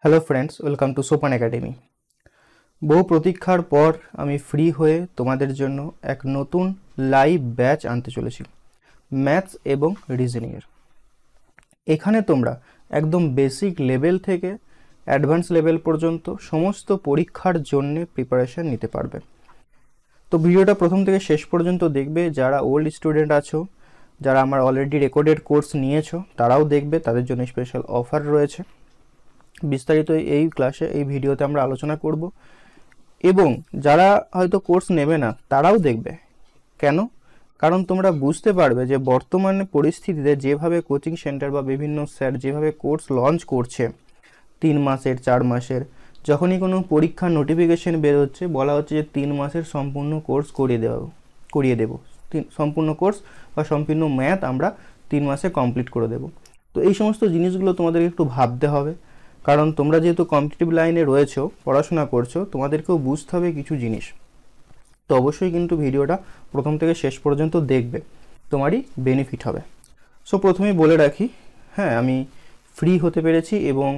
Hello friends, welcome to সোপান academy. বহু প্রতীক্ষার পর আমি ফ্রি হয়ে তোমাদের জন্য এক নতুন লাইভ ব্যাচ আনতে চলেছি, ম্যাথস এবং রিজনিংয়ের। এখানে তোমরা একদম বেসিক লেভেল থেকে অ্যাডভান্স লেভেল পর্যন্ত সমস্ত পরীক্ষার জন্য প্রিপারেশন নিতে পারবে। তো ভিডিওটা প্রথম থেকে শেষ পর্যন্ত দেখবে। যারা ওল্ড স্টুডেন্ট আছো, যারা আমার অলরেডি রেকর্ডেড কোর্স নিয়েছো, তারাও দেখবে, তাদের জন্য স্পেশাল অফার রয়েছে। বিস্তারিত এই ক্লাসে এই ভিডিওতে আমরা আলোচনা করব, এবং যারা হয়তো কোর্স নেবে না তারাও দেখবে। কেন? কারণ তোমরা বুঝতে পারবে যে বর্তমানে পরিস্থিতিতে যেভাবে কোচিং সেন্টার বা বিভিন্ন স্যার যেভাবে কোর্স লঞ্চ করছে 3 মাসের 4 মাসের, যখনই কোনো পরীক্ষার নোটিফিকেশন বেরোচ্ছে বলা হচ্ছে যে 3 মাসের সম্পূর্ণ কোর্স করিয়ে দেব, সম্পূর্ণ কোর্স বা সম্পূর্ণ ম্যাথ আমরা 3 মাসে কমপ্লিট করে দেব। তো এই সমস্ত জিনিসগুলো তোমাদের একটু ভাবতে হবে, কারণ তোমরা যেহেতু কম্পিটিটিভ লাইনে রয়েছো, পড়াশোনা করছো, তোমাদেরকেও বুঝতে হবে কিছু জিনিস। তো অবশ্যই কিন্তু ভিডিওটা প্রথম থেকে শেষ পর্যন্ত দেখবে, তোমারই বেনিফিট হবে। সো প্রথমেই বলে রাখি, হ্যাঁ, আমি ফ্রি হতে পেরেছি এবং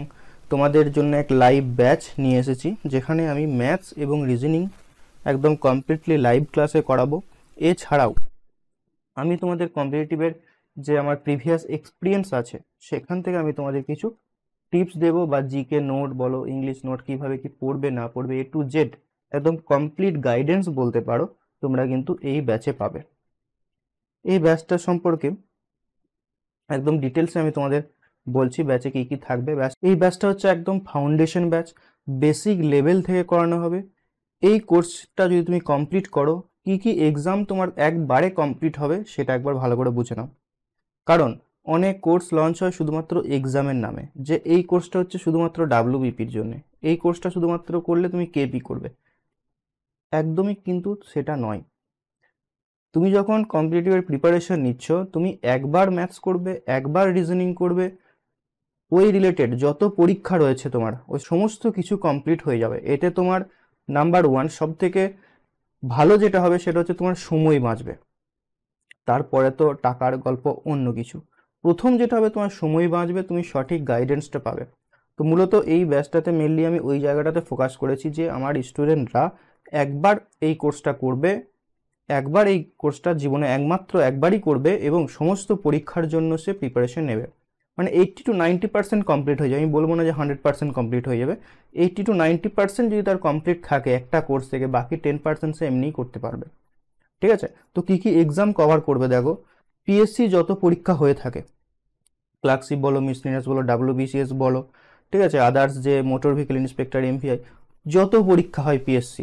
তোমাদের জন্য এক লাইভ ব্যাচ নিয়ে এসেছি, যেখানে আমি ম্যাথস এবং রিজনিং একদম কমপ্লিটলি লাইভ ক্লাসে করাবো। এছাড়াও আমি তোমাদের কম্পিটিটিভের যে আমার প্রিভিয়াস এক্সপিরিয়েন্স আছে সেখান থেকে আমি তোমাদের কিছু টিপস দেবো, বা জিকে নোট বলো, ইংলিশ নোট কিভাবে কি পড়বে না পড়বে, A to Z একদম কমপ্লিট গাইডেন্স বলতে পারো তোমরা কিন্তু এই ব্যাচে পাবে। এই ব্যাচটা সম্পর্কে একদম ডিটেলসে আমি তোমাদের বলছি ব্যাচে কি কি থাকবে। এই ব্যাচটা হচ্ছে একদম ফাউন্ডেশন ব্যাচ, বেসিক লেভেল থেকে করানো হবে। এই কোর্সটা যদি তুমি কমপ্লিট করো, কি কি এক্সাম তোমার একবারে কমপ্লিট হবে সেটা একবার ভালো করে বুঝে নাও। কারণ অনেক কোর্স লঞ্চ হয় শুধুমাত্র এক্সামের নামে, যে এই কোর্সটা হচ্ছে শুধুমাত্র WBPর জন্য, এই কোর্সটা শুধুমাত্র করলে তুমি KP করবে। একদমই কিন্তু সেটা নয়। তুমি যখন কম্পিটিটিভের প্রিপারেশন নিচ্ছ, তুমি একবার ম্যাথস করবে, একবার রিজনিং করবে, ওই রিলেটেড যত পরীক্ষা রয়েছে তোমার ওই সমস্ত কিছু কমপ্লিট হয়ে যাবে। এতে তোমার নাম্বার 1 সব থেকে ভালো যেটা হবে সেটা হচ্ছে তোমার সময় বাঁচবে। তারপরে তো টাকার গল্প অন্য কিছু। প্রথম যেটা হবে, তোমার সময় বাঁচবে, তুমি সঠিক গাইডেন্সটা পাবে। তো মূলত এই ব্যাচটাতে মেনলি আমি ওই জায়গাটাতে ফোকাস করেছি যে আমার স্টুডেন্টরা একবার এই কোর্সটা করবে, একবার এই কোর্সটা জীবনে একবারই করবে, এবং সমস্ত পরীক্ষার জন্য সে প্রিপারেশন নেবে। মানে 80 to 90% কমপ্লিট হয়ে যাবে। আমি বলবো না যে 100% কমপ্লিট হয়ে যাবে। 80 to 90% যদি তার কমপ্লিট থাকে একটা কোর্স থেকে, বাকি 10% সে এমনিই করতে পারবে। ঠিক আছে? তো কি কি এক্সাম কভার করবে দেখো। PSC যত পরীক্ষা হয়ে থাকে, ক্লার্কশিপ বলো, মিসলিনিয়াস বলো, WBCS বলো, ঠিক আছে, আদার্স যে মোটর ভেহিকল ইন্সপেক্টর, MVI, যত পরীক্ষা হয় PSC,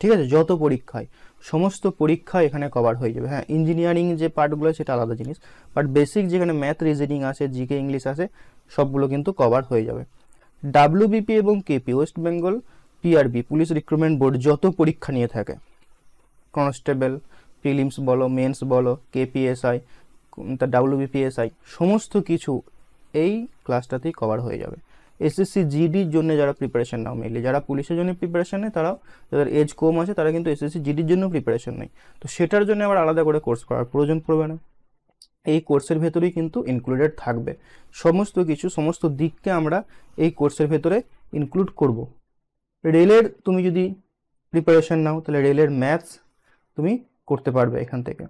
ঠিক আছে, যত পরীক্ষা হয় সমস্ত পরীক্ষা এখানে কভার হয়ে যাবে। হ্যাঁ, ইঞ্জিনিয়ারিং যে পার্টগুলো সেটা আলাদা জিনিস, বাট বেসিক যেখানে ম্যাথ রিজনিং আছে, জিকে ইংলিশ আছে, সবগুলো কিন্তু কভার হয়ে যাবে। WBP এবং KP, West Bengal PRB, police recruitment board, যত পরীক্ষা নিয়ে থাকে, কনস্টেবল, প্রিলিমস বলো, মেন্স বলো, KPSI, WBPSI, সমস্ত কিছু এই ক্লাসটাতেই কভার হয়ে যাবে। SSC GDর জন্য যারা প্রিপারেশন নাও, মেনলি যারা পুলিশের জন্য প্রিপারেশন নেয়, তারাও, যাদের এজ কম আছে তারা কিন্তু SSC GDর জন্য প্রিপারেশন নেয়। তো সেটার জন্য আবার আলাদা করে কোর্স করার প্রয়োজন পড়বে না, এই কোর্সের ভেতরেই কিন্তু ইনক্লুডেড থাকবে সমস্ত কিছু। সমস্ত দিককে আমরা এই কোর্সের ভেতরে ইনক্লুড করব। রেলের তুমি যদি প্রিপারেশন নাও, তাহলে রেলের ম্যাথস তুমি করতে পারবে এখান থেকে।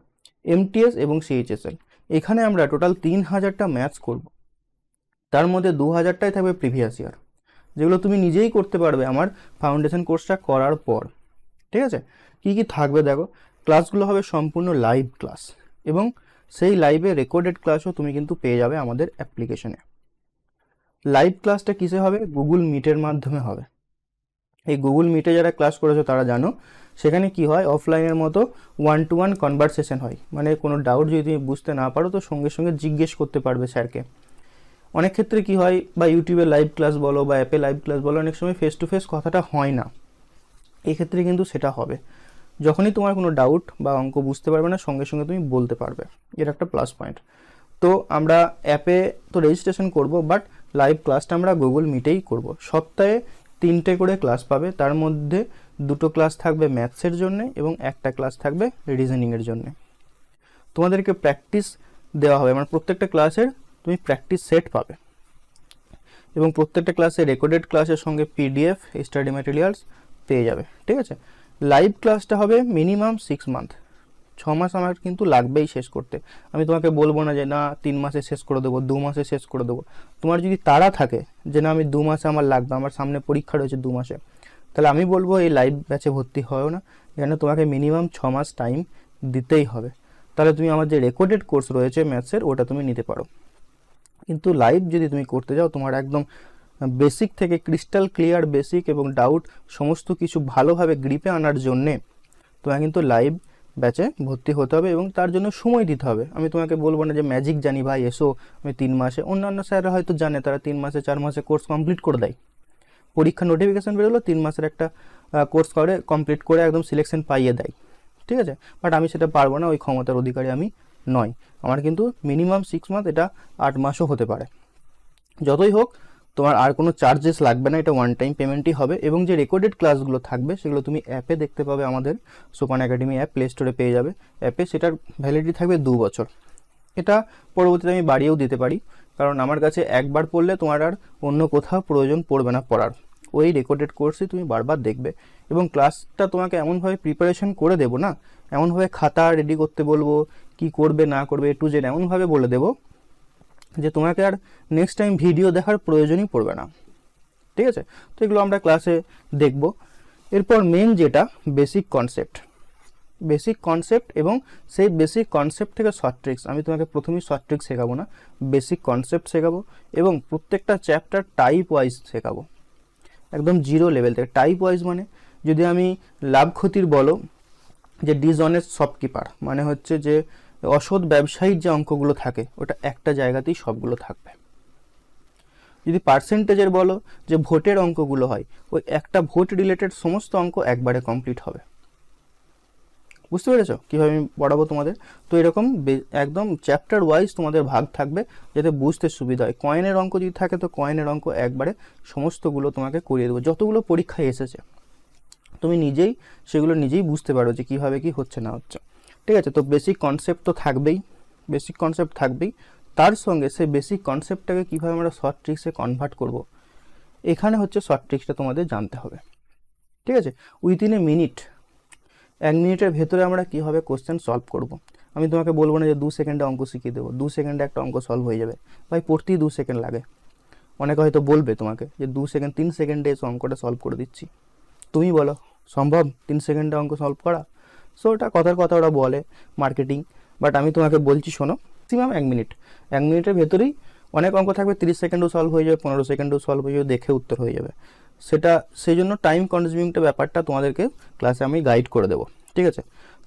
MTS এবং CHSL, এখানে আমরা টোটাল 3000টা ম্যাথস করব, তার মধ্যে 2000টাই থাকবে প্রিভিয়াস ইয়ার, যেগুলো তুমি নিজেই করতে পারবে আমার ফাউন্ডেশন কোর্সটা করার পর। ঠিক আছে? কি কি থাকবে দেখো। ক্লাসগুলো হবে সম্পূর্ণ লাইভ ক্লাস, এবং সেই লাইভে রেকর্ডেড ক্লাসও তুমি কিন্তু পেয়ে যাবে আমাদের অ্যাপ্লিকেশনে। লাইভ ক্লাসটা কিসে হবে? গুগল মিটের মাধ্যমে হবে। এই গুগল মিটে যারা ক্লাস করেছো তারা জানো, সেখানে কি হয়, অফলাইনের মতো 1-to-1 কনভারসেশন হয়। মানে কোনো ডাউট যদি তুমি বুঝতে না পারো তো সঙ্গে সঙ্গে জিজ্ঞেস করতে পারবে স্যারকে। অনেক ক্ষেত্রে কি হয়, বা ইউটিউবে লাইভ ক্লাস বলো বা অ্যাপে লাইভ ক্লাস বলো, অনেক সময় ফেস টু ফেস কথাটা হয় না। এই ক্ষেত্রে কিন্তু সেটা হবে, যখনই তোমার কোনো ডাউট বা অঙ্ক বুঝতে পারবে না সঙ্গে সঙ্গে তুমি বলতে পারবে। এটা একটা প্লাস পয়েন্ট। তো আমরা অ্যাপে তো রেজিস্ট্রেশন করব, বাট লাইভ ক্লাসটা আমরা গুগল মিটেই করব। সপ্তাহে 3টে করে ক্লাস পাবে, তার মধ্যে 2টো ক্লাস থাকবে ম্যাথসের জন্য এবং একটা ক্লাস থাকবে রিজনিংয়ের জন্য। তোমাদেরকে প্র্যাকটিস দেওয়া হবে, মানে প্রত্যেকটা ক্লাসের তুমি প্র্যাকটিস সেট পাবে। এবং প্রত্যেকটা ক্লাসে রেকর্ডেড ক্লাসের সঙ্গে পিডিএফ স্টাডি ম্যাটেরিয়ালস পেয়ে যাবে। ঠিক আছে, লাইভ ক্লাসটা হবে মিনিমাম 6 মান্থ, 6 মাস আমার কিন্তু লাগবেই শেষ করতে। আমি তোমাকে বলবো না যে না 3 মাসে শেষ করে দেবো, 2 মাসে শেষ করে দেবো। তোমার যদি তাড়া থাকে যে না আমি 2 মাসে আমার লাগবে, আমার সামনে পরীক্ষা রয়েছে 2 মাসে, তাহলে আমি বলবো এই লাইভ ব্যাচে ভর্তি হও না। এখানে তোমাকে মিনিমাম 6 মাস টাইম দিতেই হবে। তাহলে তুমি আমার যে রেকর্ডেড কোর্স রয়েছে ম্যাথসের ওটা তুমি নিতে পারো। কিন্তু লাইভ যদি তুমি করতে যাও, তোমার একদম বেসিক থেকে ক্রিস্টাল ক্লিয়ার বেসিক এবং ডাউট সমস্ত কিছু ভালোভাবে গ্রিপে আনার জন্যে তোমাকে কিন্তু লাইভ ব্যাচে ভর্তি হতে হবে এবং তার জন্য সময় দিতে হবে। আমি তোমাকে বলবো না যে ম্যাজিক জানি ভাই এসো আমি 3 মাসে, অন্যান্য স্যাররা হয়তো জানে, তারা 3 মাসে 4 মাসে কোর্স কমপ্লিট করে দেয়। পরীক্ষা নোটিফিকেশান বেরোলো 3 মাসের একটা কোর্স করে কমপ্লিট করে একদম সিলেকশন পাইয়ে দেয়। ঠিক আছে, বাট আমি সেটা পারবো না, ওই ক্ষমতার অধিকারী আমি নয়। আমার কিন্তু মিনিমাম 6 মান্থ, এটা 8 মাসও হতে পারে। যতই হোক তোমার আর কোনো চার্জেস লাগবে না, এটা ওয়ান টাইম পেমেন্টই হবে। এবং যে রেকর্ডেড ক্লাসগুলো থাকবে সেগুলো তুমি অ্যাপে দেখতে পাবে, আমাদের সোপান একাডেমি অ্যাপ প্লে স্টোরে পেয়ে যাবে অ্যাপে। সেটার ভ্যালিডিটি থাকবে 2 বছর। এটা পরবর্তীতে আমি বাড়িয়েও দিতে পারি, কারণ আমার কাছে একবার পড়লে তোমার আর অন্য কোথাও প্রয়োজন পড়বে না পড়ার। ওই রেকর্ডেড কোর্সই তুমি বারবার দেখবে এবং ক্লাসটা তোমাকে এমনভাবে প্রিপারেশন করে দেবো না, এমনভাবে খাতা রেডি করতে বলবো, কি করবে না করবে A to Z এমনভাবে বলে দেবো যে তোমাকে আর নেক্সট টাইম ভিডিও দেখার প্রয়োজনই পড়বে না। ঠিক আছে, তো এগুলো আমরা ক্লাসে দেখব। এরপর মেন যেটা বেসিক কনসেপ্ট এবং সেই বেসিক কনসেপ্ট থেকে শর্ট ট্রিক্স। আমি তোমাকে প্রথমেই শর্ট ট্রিক্স শেখাবো না, বেসিক কনসেপ্ট শেখাবো এবং প্রত্যেকটা চ্যাপ্টার টাইপ ওয়াইজ শেখাবো, একদম জিরো লেভেল থেকে। টাইপ ওয়াইজ মানে যদি আমি লাভ ক্ষতির বলো, যে ডিসঅনেস্ট শপকিপার মানে হচ্ছে যে অসৎ ব্যবসায়ীর যে অঙ্কগুলো থাকে ওটা একটা জায়গাতেই সবগুলো থাকবে। যদি পার্সেন্টেজের বলো, যে ভোটের অঙ্কগুলো হয়, ওই একটা ভোট রিলেটেড সমস্ত অঙ্ক একবারে কমপ্লিট হবে। বুঝতে পেরেছো কীভাবে আমি পড়াবো তোমাদের? তো এরকম একদম চ্যাপ্টার ওয়াইজ তোমাদের ভাগ থাকবে যাতে বুঝতে সুবিধা হয়। কয়েনের অঙ্ক যদি থাকে তো কয়েনের অঙ্ক একবারে সমস্তগুলো তোমাকে করিয়ে দেবো, যতগুলো পরীক্ষায় এসেছে তুমি সেগুলো নিজেই বুঝতে পারো যে কীভাবে কি হচ্ছে না হচ্ছে। ঠিক আছে, তো বেসিক কনসেপ্ট তো থাকবেই, তার সঙ্গে সেই বেসিক কনসেপ্টটাকে কীভাবে আমরা শর্ট ট্রিক্সে কনভার্ট করব, এখানে হচ্ছে শর্ট ট্রিক্সটা তোমাদের জানতে হবে। ঠিক আছে, উইদিন এ মিনিট, 1 মিনিটের ভেতরে আমরা কীভাবে কোশ্চেন সলভ করব। আমি তোমাকে বলবো না যে 2 সেকেন্ডে অঙ্ক শিখিয়ে দেবো, 2 সেকেন্ডে একটা অঙ্ক সলভ হয়ে যাবে। ভাই পড়তেই 2 সেকেন্ড লাগে। অনেকে হয়তো বলবে তোমাকে যে 2 সেকেন্ড 3 সেকেন্ডে এসে অঙ্কটা সলভ করে দিচ্ছি। তুমি বলো সম্ভব 3 সেকেন্ডে অঙ্ক সলভ করা? সো ওটা কথার কথা ওরা বলে মার্কেটিং, বাট আমি তোমাকে বলছি শোনো, ম্যাক্সিমাম 1 মিনিট, 1 মিনিটের ভেতরেই অনেক অঙ্ক থাকবে 30 সেকেন্ডও সলভ হয়ে যাবে, 15 সেকেন্ডও সলভ হয়ে যাবে, দেখে উত্তর হয়ে যাবে। সেই জন্য টাইম কনজিউমিংটা ব্যাপারটা তোমাদেরকে ক্লাসে আমি গাইড করে দেবো। ঠিক আছে,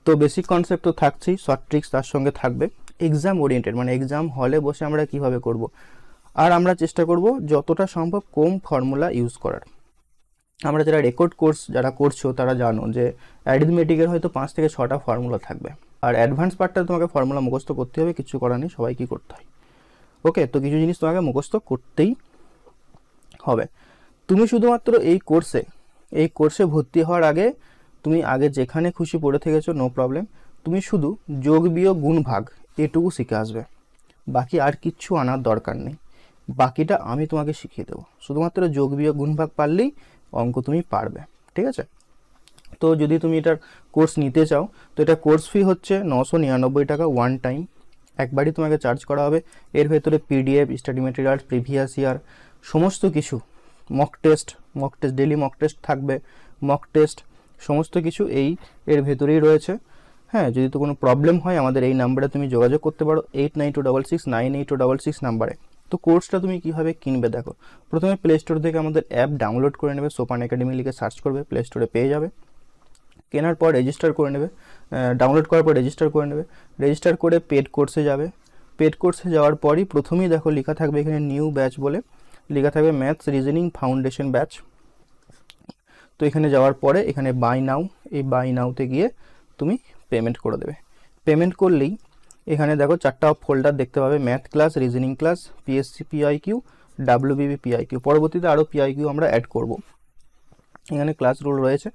তো বেসিক কনসেপ্ট তো থাকছেই, শর্ট ট্রিক্স তার সঙ্গে থাকবে। এক্সাম ওরিয়েন্টেড মানে এক্সাম হলে বসে আমরা কিভাবে করব, আর আমরা চেষ্টা করব যতটা সম্ভব কম ফর্মুলা ইউজ করার। আমরা যারা রেকর্ড কোর্স যারা করছো তারা জানো যে অ্যারিথমেটিকের হয়তো 5 থেকে 6টা ফর্মুলা থাকবে, আর অ্যাডভান্স পার্টটা তোমাকে ফর্মুলা মুখস্থ করতে হবে, কিছু করার নেই, সবাই কি করতে হয়। ওকে, তো কিছু জিনিস তোমাকে মুখস্থ করতেই হবে। তুমি শুধুমাত্র এই কোর্সে ভর্তি হওয়ার আগে তুমি আগে যেখানে খুশি পড়ে থেকেছো নো প্রবলেম, তুমি শুধু যোগ বিয়োগ গুণ ভাগ এটুকু শিখে আসবে, বাকি আর কিচ্ছু আনার দরকার নেই। বাকিটা আমি তোমাকে শিখিয়ে দেবো, শুধুমাত্র যোগ বিয়োগ গুণ ভাগ পারলেই অঙ্ক তুমি পারবে। ঠিক আছে, তো যদি তুমি এটার কোর্স নিতে চাও তো এটা কোর্স ফি হচ্ছে 999 টাকা ওয়ান টাইম, একবারই তোমাকে চার্জ করা হবে। এর ভেতরে PDF, study material, previous year সমস্ত কিছু, mock test daily mock test থাকবে, মক টেস্ট সমস্ত কিছু এর ভেতরেই রয়েছে। হ্যাঁ, যদি তো কোনো প্রবলেম হয় আমাদের এই নাম্বারে তুমি যোগাযোগ করতে পারো, 8926698266 নাম্বারে। তো কোর্সটা তুমি কীভাবে কিনবে দেখো, প্রথমে প্লে স্টোর থেকে আমাদের অ্যাপ ডাউনলোড করে নেবে, সোপান একাডেমি লিখে সার্চ করবে, প্লে স্টোরে পেয়ে যাবে। কেনার পর রেজিস্টার করে নেবে, ডাউনলোড করার পর রেজিস্টার করে নেবে, রেজিস্টার করে পেড কোর্সে যাবে। পেড কোর্সে যাওয়ার পরই প্রথমেই দেখো লেখা থাকবে এখানে নিউ ব্যাচ বলে লেখা থাকবে, ম্যাথস রিজনিং ফাউন্ডেশন ব্যাচ। তো এখানে যাওয়ার পরে এখানে বাই নাও, এই বাই নাওতে গিয়ে তুমি পেমেন্ট করে দেবে। পেমেন্ট করলেই এখানে দেখো 4টা ফোল্ডার দেখতে পাবে, math class, reasoning class, PSC PIQ, WBB PIQ. পরবর্তীতে আরও পিআইকিউ আমরা অ্যাড করব। এখানে ক্লাস রুল রয়েছে।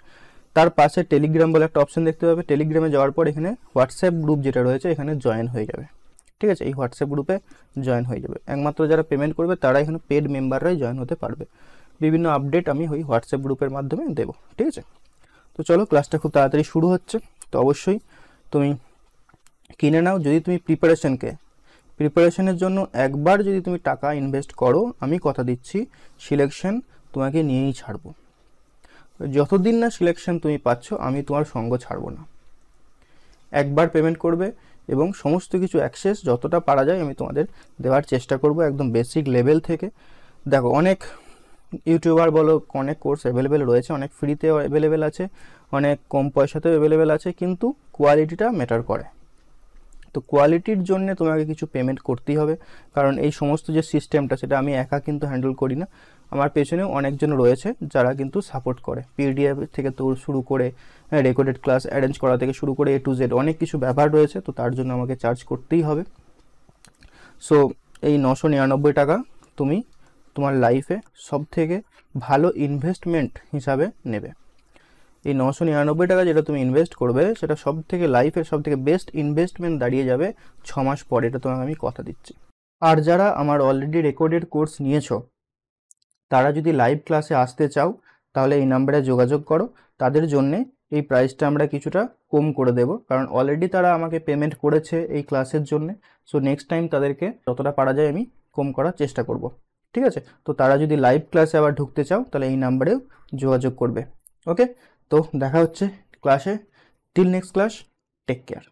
তার পাশে টেলিগ্রাম বলে একটা অপশন দেখতে পাবে, টেলিগ্রামে যাওয়ার পর এখানে হোয়াটসঅ্যাপ গ্রুপ যেটা রয়েছে এখানে জয়েন হয়ে যাবে। ঠিক আছে, এই হোয়াটসঅ্যাপ গ্রুপে জয়েন হয়ে যাবে। একমাত্র যারা পেমেন্ট করবে তারা এখানে পেড মেম্বাররাই জয়েন হতে পারবে। বিভিন্ন আপডেট আমি ওই হোয়াটসঅ্যাপ গ্রুপের মাধ্যমে দেবো, ঠিক আছে। তো চলো, ক্লাসটা খুব তাড়াতাড়ি শুরু হচ্ছে। তো অবশ্যই তুমি কিনে নাও। যদি তুমি প্রিপারেশনের জন্য একবার যদি তুমি টাকা ইনভেস্ট করো, আমি কথা দিচ্ছি সিলেকশন তোমাকে নিয়েই ছাড়বো। যতদিন না সিলেকশন তুমি পাচ্ছ আমি তোমার সঙ্গ ছাড়বো না। একবার পেমেন্ট করবে এবং সমস্ত কিছু অ্যাক্সেস যতটা পারা যায় আমি তোমাদের দেওয়ার চেষ্টা করব, একদম বেসিক লেভেল থেকে। দেখো, অনেক ইউটিউবার বলো, অনেক কোর্স অ্যাভেলেবেল রয়েছে, অনেক ফ্রিতেও অ্যাভেলেবেল আছে, অনেক কম পয়সাতেও অ্যাভেলেবেল আছে, কিন্তু কোয়ালিটিটা ম্যাটার করে। তো কোয়ালিটির জন্য তোমাকে কিছু পেমেন্ট করতেই হবে, কারণ এই সমস্ত যে সিস্টেমটা সেটা আমি একা কিন্তু হ্যান্ডেল করি না। আমার পেছনেও অনেকজন রয়েছে যারা কিন্তু সাপোর্ট করে, পিডিএফ থেকে তো শুরু করে রেকর্ডেড ক্লাস অ্যারেঞ্জ করা থেকে শুরু করে A to Z অনেক কিছু ব্যাপার রয়েছে। তো তার জন্য আমাকে চার্জ করতেই হবে। সো এই 999 টাকা তুমি তোমার লাইফে সব থেকে ভালো ইনভেস্টমেন্ট হিসাবে নেবে। এই 999 টাকা যেটা তুমি ইনভেস্ট করবে সেটা সব থেকে লাইফের সব থেকে বেস্ট ইনভেস্টমেন্ট দাঁড়িয়ে যাবে 6 মাস পরে, এটা তোমাকে আমি কথা দিচ্ছি। আর যারা আমার অলরেডি রেকর্ডেড কোর্স নিয়েছো, তারা যদি লাইভ ক্লাসে আসতে চাও তাহলে এই নাম্বারে যোগাযোগ করো। তাদের জন্যে এই প্রাইসটা আমরা কিছুটা কম করে দেব, কারণ অলরেডি তারা আমাকে পেমেন্ট করেছে এই ক্লাসের জন্যে। সো নেক্সট টাইম তাদেরকে যতটা পারা যায় আমি কম করার চেষ্টা করব, ঠিক আছে। তো তারা যদি লাইভ ক্লাসে আবার ঢুকতে চাও তাহলে এই নাম্বারেও যোগাযোগ করবে। ওকে, তো দেখা হচ্ছে ক্লাসে। Till next class, take care.